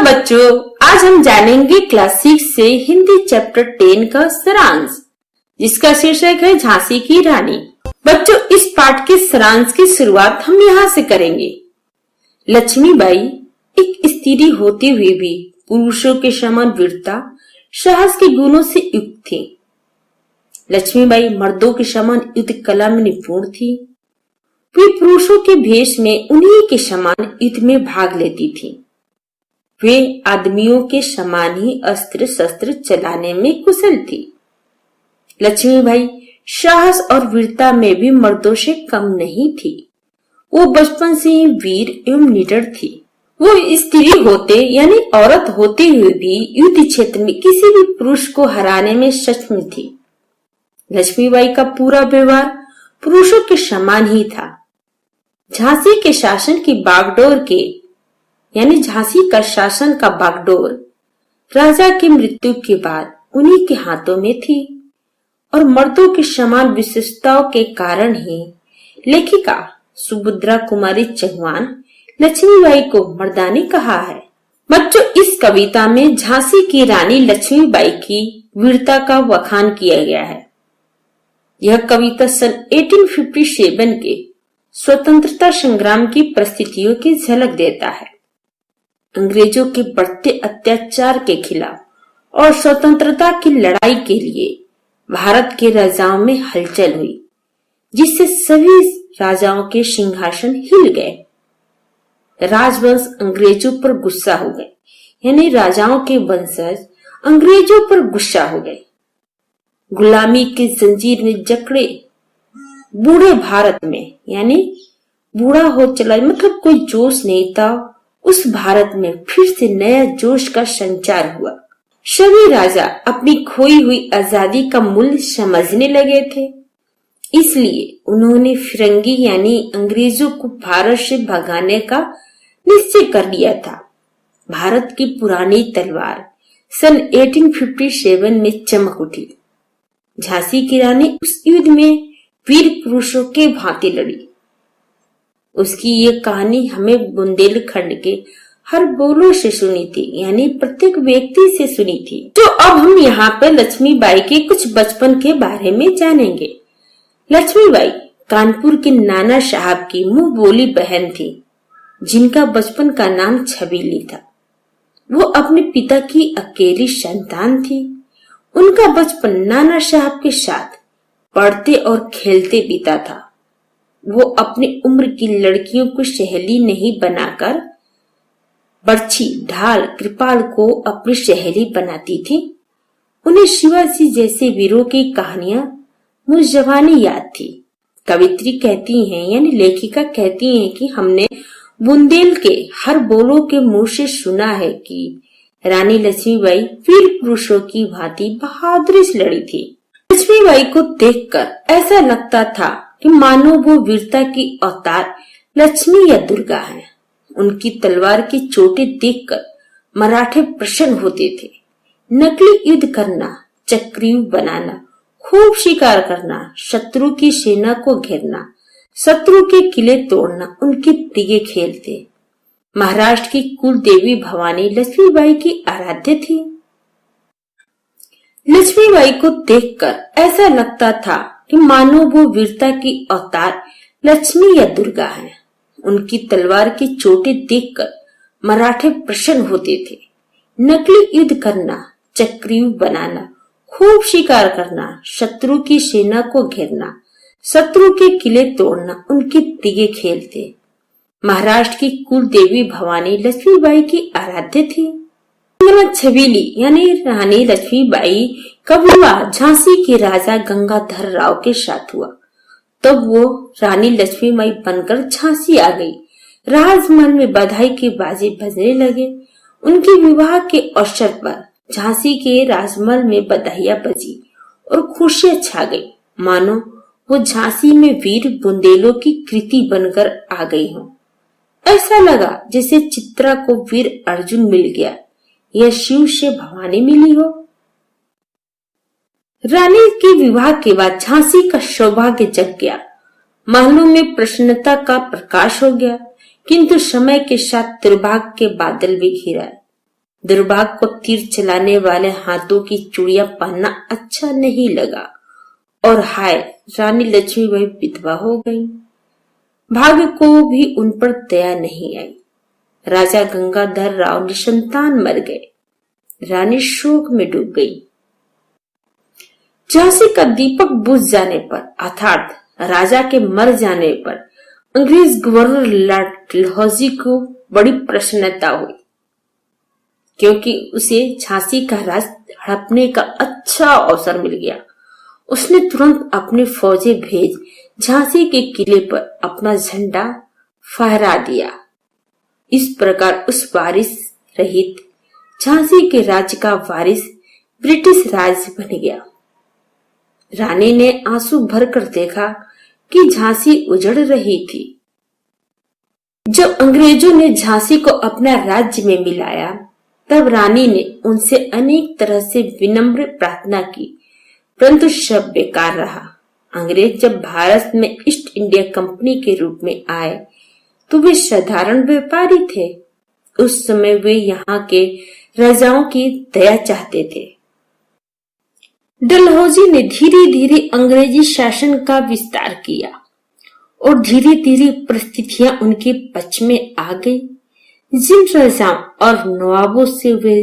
बच्चों, आज हम जानेंगे क्लास 6 से हिंदी चैप्टर 10 का सारांश, जिसका शीर्षक है झांसी की रानी। बच्चों, इस पाठ के सारांश की शुरुआत हम यहाँ से करेंगे। लक्ष्मीबाई एक स्त्री होते हुए भी पुरुषों के समान वीरता, साहस के गुणों से युक्त थी। लक्ष्मीबाई मर्दों के समान युद्ध कला में निपुण थी। वे पुरुषों के भेष में उन्हीं के समान युद्ध में भाग लेती थी। वे आदमियों के समान ही अस्त्र शस्त्र चलाने में कुशल थी। लक्ष्मीबाई साहस और वीरता में भी मर्दों से कम नहीं थी। वो बचपन से ही वीर एवं निडर थी। वो स्त्री होते यानी औरत होते हुए भी युद्ध क्षेत्र में किसी भी पुरुष को हराने में सक्षम थी। लक्ष्मीबाई का पूरा व्यवहार पुरुषों के समान ही था। झांसी के शासन की बागडोर के यानी झांसी का शासन का बागडोर राजा की मृत्यु के बाद उन्हीं के हाथों में थी और मर्दों की समान विशेषताओं के कारण ही लेखिका सुभद्रा कुमारी चौहान लक्ष्मीबाई को मर्दानी कहा है। बच्चों, इस कविता में झांसी की रानी लक्ष्मीबाई की वीरता का बखान किया गया है। यह कविता सन 1857 के स्वतंत्रता संग्राम की परिस्थितियों की झलक देता है। अंग्रेजों के बढ़ते अत्याचार के खिलाफ और स्वतंत्रता की लड़ाई के लिए भारत के राजाओं में हलचल हुई, जिससे सभी राजाओं के सिंहासन हिल गए। राजवंश अंग्रेजों पर गुस्सा हो गए, यानी राजाओं के वंशज अंग्रेजों पर गुस्सा हो गए। गुलामी के जंजीर में जकड़े बूढ़े भारत में, यानी बूढ़ा हो चला मतलब कोई जोश नहीं था, उस भारत में फिर से नया जोश का संचार हुआ। सभी राजा अपनी खोई हुई आजादी का मूल्य समझने लगे थे। इसलिए उन्होंने फिरंगी यानी अंग्रेजों को भारत से भगाने का निश्चय कर लिया था। भारत की पुरानी तलवार सन 1857 में चमक उठी। झांसी की रानी उस युद्ध में वीर पुरुषों के भांति लड़ी। उसकी ये कहानी हमें बुंदेलखंड के हर बोलों से सुनी थी, यानी प्रत्येक व्यक्ति से सुनी थी। तो अब हम यहाँ पे लक्ष्मीबाई के कुछ बचपन के बारे में जानेंगे। लक्ष्मीबाई कानपुर के नाना साहब की मुंह बोली बहन थी, जिनका बचपन का नाम छबीली था। वो अपने पिता की अकेली संतान थी। उनका बचपन नाना साहब के साथ पढ़ते और खेलते बीता था। वो अपनी उम्र की लड़कियों को सहेली नहीं बनाकर बर्छी, ढाल, कृपाल को अपनी सहेली बनाती थी। उन्हें शिवाजी जैसे वीरों की कहानियां मुझजवानी याद थी। कवित्री कहती हैं यानी लेखिका कहती हैं कि हमने बुंदेल के हर बोलों के मुंह से सुना है कि रानी लक्ष्मीबाई वीर पुरुषों की भांति बहादुरी से लड़ी थी। लक्ष्मीबाई को देखकर ऐसा लगता था कि मानो वो वीरता की अवतार लक्ष्मी या दुर्गा है। उनकी तलवार की चोटें देखकर मराठे प्रसन्न होते थे। नकली युद्ध करना, चक्रव्यूह बनाना, खूब शिकार करना, शत्रु की सेना को घेरना, शत्रु के किले तोड़ना उनके प्रिय खेल थे। महाराष्ट्र की कुल देवी भवानी लक्ष्मीबाई की आराध्य थी। लक्ष्मीबाई को देखकर ऐसा लगता था कि मानो वो वीरता की अवतार लक्ष्मी या दुर्गा है। उनकी तलवार की चोटें देखकर मराठे प्रसन्न होते थे। नकली युद्ध करना, चक्रव्यूह बनाना, खूब शिकार करना, शत्रु की सेना को घेरना, शत्रु के किले तोड़ना उनके प्रिय खेल थे। महाराष्ट्र की कुल देवी भवानी लक्ष्मीबाई की आराध्य थी। छबीली यानी रानी लक्ष्मीबाई का विवाह झांसी के राजा गंगाधर राव के साथ हुआ। तब वो रानी लक्ष्मीबाई बनकर झांसी आ गई। राजमहल में बधाई के बाजे बजने लगे। उनके विवाह के अवसर पर झांसी के राजमहल में बधाइयां बजी और खुशियां छा गई, मानो वो झांसी में वीर बुंदेलों की कृति बनकर आ गई हो। ऐसा लगा जैसे चित्रा को वीर अर्जुन मिल गया या शिव से भवानी मिली हो। रानी के विवाह के बाद झांसी का सौभाग्य जग गया। महलों में प्रसन्नता का प्रकाश हो गया, किंतु समय के साथ दुर्भाग्य के बादल भी घिरा। दुर्भाग्य को तीर चलाने वाले हाथों की चूड़ियां पहनना अच्छा नहीं लगा और हाय, रानी लक्ष्मीबाई विधवा हो गई। भाग्य को भी उन पर दया नहीं आई। राजा गंगाधर राव निसंतान मर गए। रानी शोक में डूब गई। झांसी का दीपक बुझ जाने पर अर्थात राजा के मर जाने पर अंग्रेज गवर्नर लॉर्ड डलहौजी को बड़ी प्रसन्नता हुई, क्योंकि उसे झांसी का राज हड़पने का अच्छा अवसर मिल गया। उसने तुरंत अपने फौजें भेज झांसी के किले पर अपना झंडा फहरा दिया। इस प्रकार उस वारिस रहित झांसी के राज्य का वारिस ब्रिटिश राज बन गया। रानी ने आंसू भरकर देखा कि झांसी उजड़ रही थी। जब अंग्रेजों ने झांसी को अपना राज्य में मिलाया, तब रानी ने उनसे अनेक तरह से विनम्र प्रार्थना की, परंतु सब बेकार रहा। अंग्रेज जब भारत में ईस्ट इंडिया कंपनी के रूप में आए तो वे साधारण व्यापारी थे। उस समय वे यहाँ के राजाओं की दया चाहते थे। डलहौजी ने धीरे धीरे अंग्रेजी शासन का विस्तार किया और धीरे धीरे परिस्थितियां उनके पक्ष में आ गई। जिन राजाओं और नवाबों से वे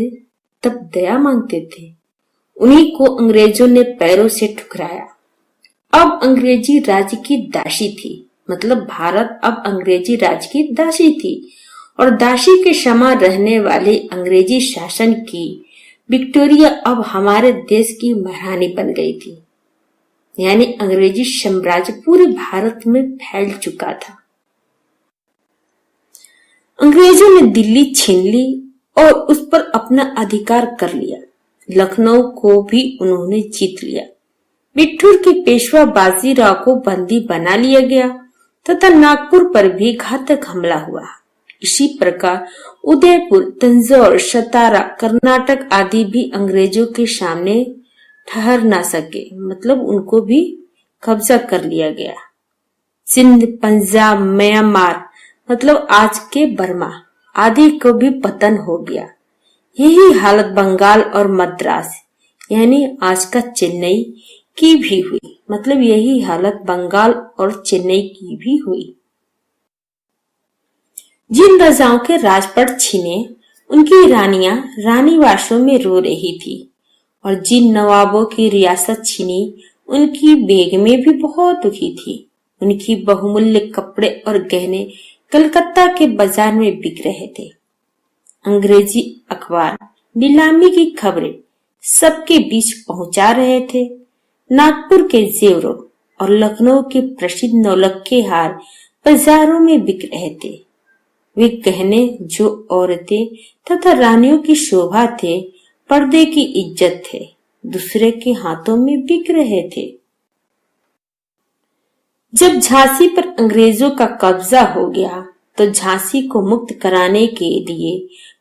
तब दया मांगते थे, उन्हीं को अंग्रेजों ने पैरों से ठुकराया। अब अंग्रेजी राज की दासी थी, मतलब भारत अब अंग्रेजी राज की दासी थी और दासी के समान रहने वाले अंग्रेजी शासन की विक्टोरिया अब हमारे देश की महारानी बन गई थी। यानी अंग्रेजी साम्राज्य पूरे भारत में फैल चुका था। अंग्रेजों ने दिल्ली छीन ली और उस पर अपना अधिकार कर लिया। लखनऊ को भी उन्होंने जीत लिया। बिठूर के पेशवा बाजीराव को बंदी बना लिया गया तथा नागपुर पर भी घातक हमला हुआ। इसी प्रकार उदयपुर, तंजौर, सतारा, कर्नाटक आदि भी अंग्रेजों के सामने ठहर ना सके, मतलब उनको भी कब्जा कर लिया गया। सिंध, पंजाब, म्यांमार मतलब आज के बर्मा आदि को भी पतन हो गया। यही हालत बंगाल और मद्रास यानी आज का चेन्नई की भी हुई, मतलब यही हालत बंगाल और चेन्नई की भी हुई। जिन राजाओं के राजपट छीने, उनकी रानियां रानीवासों में रो रही थी और जिन नवाबों की रियासत छीनी, उनकी बेगमें भी बहुत दुखी थी। उनकी बहुमूल्य कपड़े और गहने कलकत्ता के बाजार में बिक रहे थे। अंग्रेजी अखबार नीलामी की खबरें सबके बीच पहुंचा रहे थे। नागपुर के जेवरों और लखनऊ के प्रसिद्ध नौलक्खे हार बाजारों में बिक रहे थे। वे गहने जो औरतें तथा रानियों की शोभा थे, पर्दे की इज्जत थे, दूसरे के हाथों में बिक रहे थे। जब झांसी पर अंग्रेजों का कब्जा हो गया तो झांसी को मुक्त कराने के लिए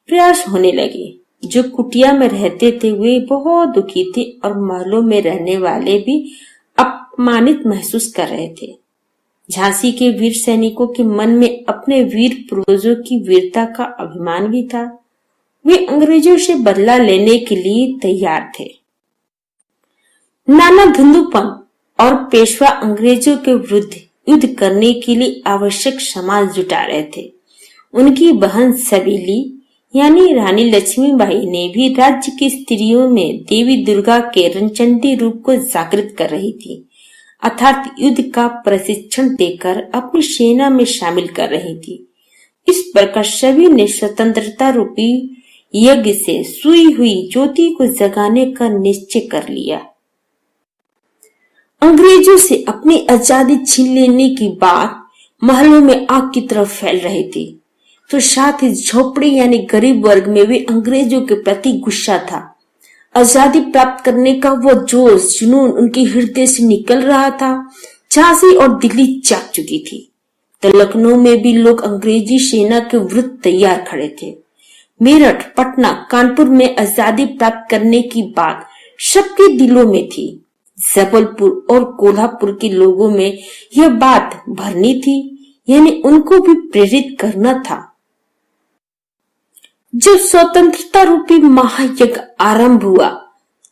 प्रयास होने लगे। जो कुटिया में रहते थे वे बहुत दुखी थे और महलों में रहने वाले भी अपमानित महसूस कर रहे थे। झांसी के वीर सैनिकों के मन में अपने वीर पूर्वजों की वीरता का अभिमान भी था। वे अंग्रेजों से बदला लेने के लिए तैयार थे। नाना धुंधुपन और पेशवा अंग्रेजों के विरुद्ध युद्ध करने के लिए आवश्यक सामान जुटा रहे थे। उनकी बहन सबेली यानी रानी लक्ष्मीबाई ने भी राज्य की स्त्रियों में देवी दुर्गा के रणचंडी रूप को जागृत कर रही थी, अर्थात युद्ध का प्रशिक्षण देकर अपनी सेना में शामिल कर रही थी। इस प्रकार सभी ने स्वतंत्रता रूपी यज्ञ से सुई हुई ज्योति को जगाने का निश्चय कर लिया। अंग्रेजों से अपनी आजादी छीन लेने की बात महलों में आग की तरफ फैल रही थी, तो साथ ही झोपड़ी यानी गरीब वर्ग में भी अंग्रेजों के प्रति गुस्सा था। आजादी प्राप्त करने का वो जोश जुनून उनके हृदय से निकल रहा था। झांसी और दिल्ली जाग चुकी थी, तो लखनऊ में भी लोग अंग्रेजी सेना के विरुद्ध तैयार खड़े थे। मेरठ, पटना, कानपुर में आजादी प्राप्त करने की बात सबके दिलों में थी। जबलपुर और कोल्हापुर के लोगों में यह बात भरनी थी, यानी उनको भी प्रेरित करना था। जब स्वतंत्रता रूपी महायज्ञ आरंभ हुआ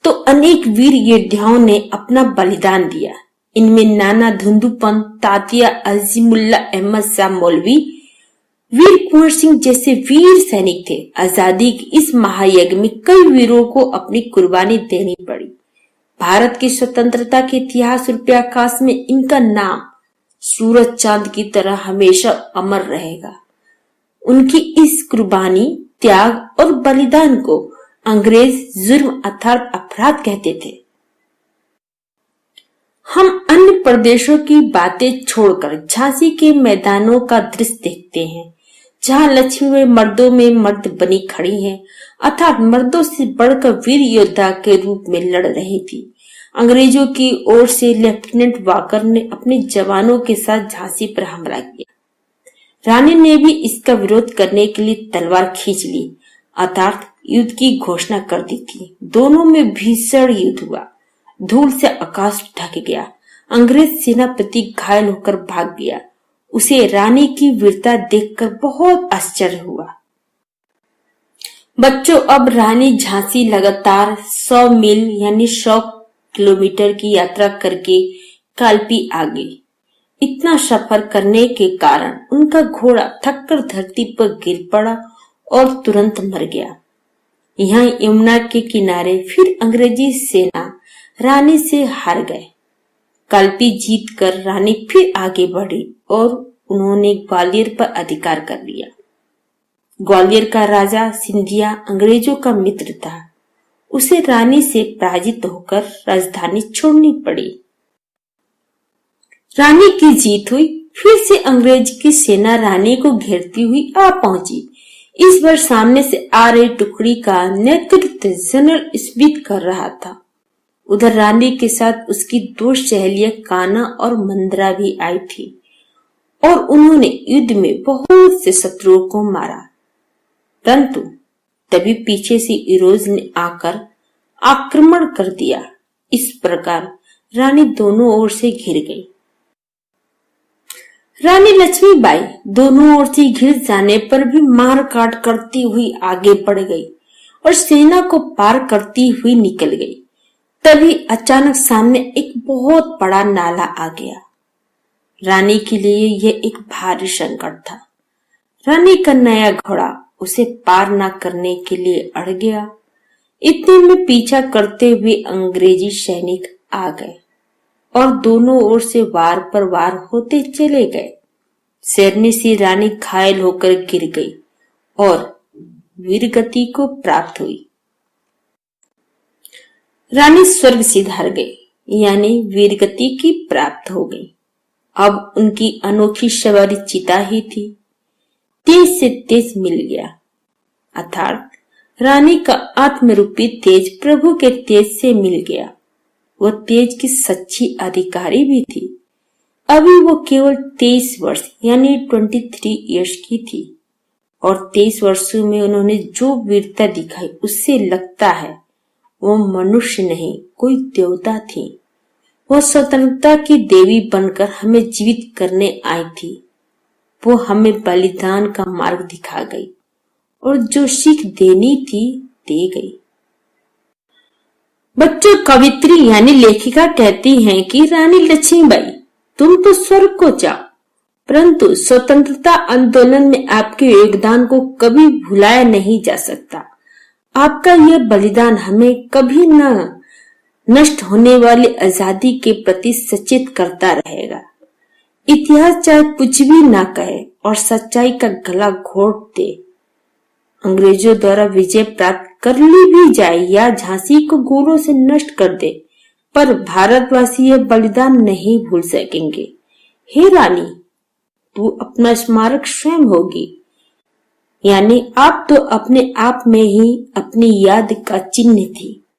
तो अनेक वीर योद्धाओं ने अपना बलिदान दिया। इनमें नाना धुंधुपंत, तातिया अजीमुल्ला अहमद शाह मौलवी, वीर कुंवर सिंह जैसे वीर सैनिक थे। आजादी के इस महायज्ञ में कई वीरों को अपनी कुर्बानी देनी पड़ी। भारत की स्वतंत्रता के इतिहास रूपी आकाश में इनका नाम सूरज चांद की तरह हमेशा अमर रहेगा। उनकी इस कुर्बानी, त्याग और बलिदान को अंग्रेज जुर्म अर्थात अपराध कहते थे। हम अन्य प्रदेशों की बातें छोड़कर झांसी के मैदानों का दृश्य देखते हैं, जहां लक्ष्मीबाई मर्दों में मर्द बनी खड़ी हैं, अर्थात मर्दों से बढ़कर वीर योद्धा के रूप में लड़ रही थी। अंग्रेजों की ओर से लेफ्टिनेंट वाकर ने अपने जवानों के साथ झांसी पर हमला किया। रानी ने भी इसका विरोध करने के लिए तलवार खींच ली, अर्थात युद्ध की घोषणा कर दी थी। दोनों में भीषण युद्ध हुआ। धूल से आकाश ढक गया। अंग्रेज सेनापति घायल होकर भाग गया। उसे रानी की वीरता देखकर बहुत आश्चर्य हुआ। बच्चों, अब रानी झांसी लगातार 100 मील यानी 100 किलोमीटर की यात्रा करके कालपी आ गई। इतना सफर करने के कारण उनका घोड़ा थककर धरती पर गिर पड़ा और तुरंत मर गया। यहाँ यमुना के किनारे फिर अंग्रेजी सेना रानी से हार गए। कालपी जीतकर रानी फिर आगे बढ़ी और उन्होंने ग्वालियर पर अधिकार कर लिया। ग्वालियर का राजा सिंधिया अंग्रेजों का मित्र था। उसे रानी से पराजित होकर राजधानी छोड़नी पड़ी। रानी की जीत हुई। फिर से अंग्रेज की सेना रानी को घेरती हुई आ पहुंची। इस बार सामने से आ रही टुकड़ी का नेतृत्व जनरल स्मिथ कर रहा था। उधर रानी के साथ उसकी 2 सहेलियां कान्हा और मंदरा भी आई थी और उन्होंने युद्ध में बहुत से शत्रुओं को मारा। परंतु तभी पीछे से अंग्रेज ने आकर आक्रमण कर दिया। इस प्रकार रानी दोनों ओर से घिर गई। रानी लक्ष्मीबाई दोनों ओर से घिर जाने पर भी मार काट करती हुई आगे बढ़ गई और सेना को पार करती हुई निकल गई। तभी अचानक सामने एक बहुत बड़ा नाला आ गया। रानी के लिए यह एक भारी संकट था। रानी का नया घोड़ा उसे पार न करने के लिए अड़ गया। इतने में पीछा करते हुए अंग्रेजी सैनिक आ गए और दोनों ओर से वार पर वार होते चले गए। शेरनी सी रानी घायल होकर गिर गई और वीरगति को प्राप्त हुई। रानी स्वर्ग सिधार गई, यानी वीरगति की प्राप्त हो गई। अब उनकी अनोखी सवारी चिता ही थी। तेज से तेज मिल गया, अर्थात रानी का आत्मरूपी तेज प्रभु के तेज से मिल गया। वो तेज की सच्ची अधिकारी भी थी। अभी वो केवल 23 वर्ष यानी 23 इयर्स की थी और 23 वर्षों में उन्होंने जो वीरता दिखाई उससे लगता है वो मनुष्य नहीं कोई देवता थी। वो स्वतंत्रता की देवी बनकर हमें जीवित करने आई थी। वो हमें बलिदान का मार्ग दिखा गई और जो सीख देनी थी दे गई। बच्चों, कवित्री यानी लेखिका कहती हैं कि रानी लक्ष्मीबाई तुम तो स्वर्ग को जाओ, परंतु स्वतंत्रता आंदोलन में आपके योगदान को कभी भुलाया नहीं जा सकता। आपका यह बलिदान हमें कभी न नष्ट होने वाली आजादी के प्रति सचेत करता रहेगा। इतिहास चाहे कुछ भी ना कहे और सच्चाई का गला घोट दे, अंग्रेजों द्वारा विजय प्राप्त कर ली भी जाए या झांसी को गोलों से नष्ट कर दे, पर भारतवासी यह बलिदान नहीं भूल सकेंगे। हे रानी, तू अपना स्मारक स्वयं होगी, यानी आप तो अपने आप में ही अपनी याद का चिन्ह थी।